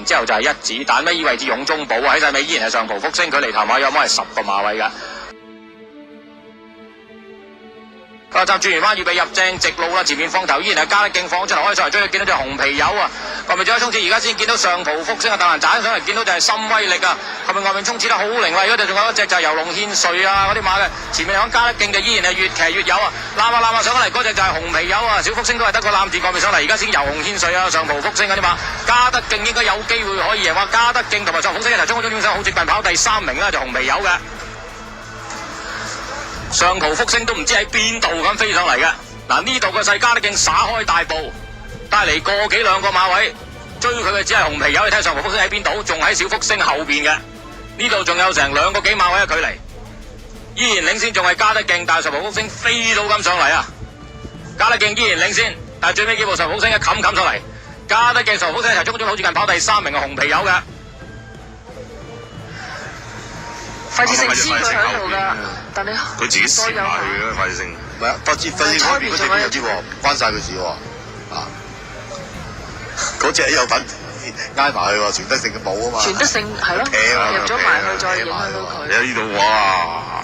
然之後就係一子彈，尾位置勇中寶喺晒尾，依然係上葡福星，佢離頭馬有冇係10個馬位㗎。個閘轉完彎，預備入正直路啦！前面放頭依然係加得勁放出嚟，開上嚟追，見到隻紅皮友啊！後面仲有衝刺，而家先見到上葡福星啊！大蘭斬上嚟，見到就係深威力啊！後面外面衝刺得好凌厲，嗰度仲有一隻就係游龍獻瑞啊！嗰啲馬嘅前面響加得勁就依然係越騎越有啊！攬上嚟嗰隻就係紅皮友啊！小福星都係得個攬字外面上嚟，而家先游龍獻瑞啊！上葡福星嗰啲馬加得勁應該有機會可以贏，話加得勁同埋上葡福星一齊衝嗰種點上好接近跑第3名啦，就紅皮友嘅。上葡福星都唔知喺邊度咁飛上嚟嘅，嗱呢度個勢加得勁灑開大步，帶嚟個幾兩個馬位，追佢嘅只係紅皮友，你睇上葡福星喺邊度，仲喺小福星後邊嘅，呢度仲有成2個幾馬位嘅距離，依然領先仲係加得勁，但係上葡福星飛到咁上嚟啊，加得勁依然領先，但係最尾幾步上葡福星一冚上嚟，加得勁上葡福星一齊衝好接近跑第3名嘅紅皮友嘅。費志勝知佢喺度㗎，但你佢自己蝕埋去嘅費志勝。唔係啊，費志勝嗰邊嗰隻邊有啲喎，唔關晒佢事喎。啊，嗰隻有份挨埋去喎，傳德勝嘅冇啊嘛。傳德勝係咯，入咗埋去再影響到佢。你喺呢度哇！